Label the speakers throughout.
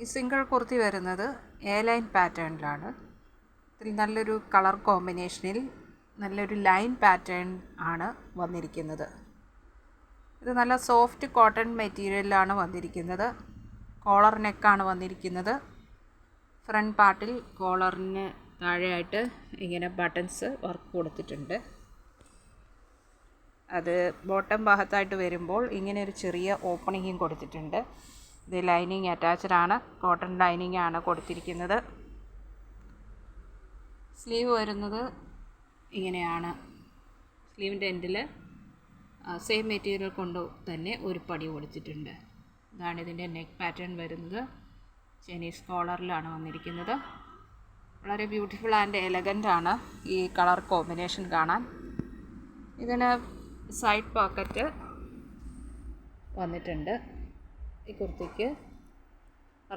Speaker 1: ഈ സിംഗിൾ കുർത്തി വരുന്നത് A line പാറ്റേണിലാണ്. ഇതിൽ നല്ലൊരു കളർ കോമ്പിനേഷനിൽ നല്ലൊരു ലൈൻ പാറ്റേൺ ആണ് വന്നിരിക്കുന്നത്. ഇത് നല്ല സോഫ്റ്റ് കോട്ടൺ മെറ്റീരിയലിലാണ് വന്നിരിക്കുന്നത്. കോളർ നെക്കാണ് വന്നിരിക്കുന്നത്. ഫ്രണ്ട് പാർട്ടിൽ കോളറിന് താഴെയായിട്ട് ഇങ്ങനെ ബട്ടൺസ് വർക്ക് കൊടുത്തിട്ടുണ്ട്. അത് ബോട്ടം ഭാഗത്തായിട്ട് വരുമ്പോൾ ഇങ്ങനെ ഒരു ചെറിയ ഓപ്പണിങ്ങും കൊടുത്തിട്ടുണ്ട്. ഇത് ലൈനിങ് അറ്റാച്ച്ഡ് ആണ്. കോട്ടൺ ലൈനിങ് ആണ് കൊടുത്തിരിക്കുന്നത്. സ്ലീവ് വരുന്നത് ഇങ്ങനെയാണ്. സ്ലീവിൻ്റെ എൻഡിൽ സെയിം മെറ്റീരിയൽ കൊണ്ട് തന്നെ ഒരു പടി കൊടുത്തിട്ടുണ്ട്. ഇതാണ് ഇതിൻ്റെ നെക്ക് പാറ്റേൺ വരുന്നത്. ചൈനീസ് കോളറിലാണ് വന്നിരിക്കുന്നത്. വളരെ ബ്യൂട്ടിഫുൾ ആൻഡ് എലഗൻ്റ് ആണ് ഈ കളർ കോമ്പിനേഷൻ കാണാൻ. ഇതിന് സൈഡ് പോക്കറ്റ് വന്നിട്ടുണ്ട്. ഈ കുർത്തിക്ക്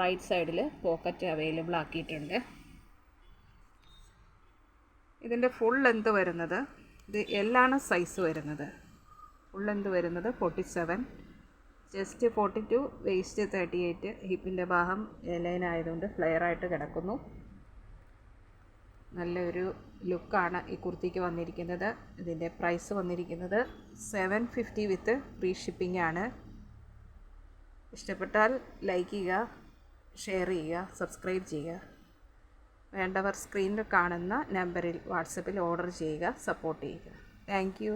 Speaker 1: റൈറ്റ് സൈഡിൽ പോക്കറ്റ് അവൈലബിൾ ആക്കിയിട്ടുണ്ട്. ഇതിൻ്റെ ഫുൾ ലെന്ത് വരുന്നത്, ഇത് എല്ലാണ് സൈസ് വരുന്നത്. ഫുൾ ലെന്ത് വരുന്നത് 47, ചെസ്റ്റ് 42, വേസ്റ്റ് 38. ഹിപ്പിൻ്റെ ഭാഗം ലൈൻ ആയതുകൊണ്ട് ഫ്ലെയർ ആയിട്ട് കിടക്കുന്നു. നല്ലൊരു ലുക്കാണ് ഈ കുർത്തിക്ക് വന്നിരിക്കുന്നത്. ഇതിൻ്റെ പ്രൈസ് വന്നിരിക്കുന്നത് 750 വിത്ത് ഫ്രീ ഷിപ്പിംഗ് ആണ്. ഇഷ്ടപ്പെട്ടാൽ ലൈക്ക് ചെയ്യുക, ഷെയർ ചെയ്യുക, സബ്സ്ക്രൈബ് ചെയ്യുക. വേണ്ടവർ സ്ക്രീനിൽ കാണുന്ന നമ്പറിൽ വാട്സപ്പിൽ ഓർഡർ ചെയ്യുക, സപ്പോർട്ട് ചെയ്യുക. Thank you.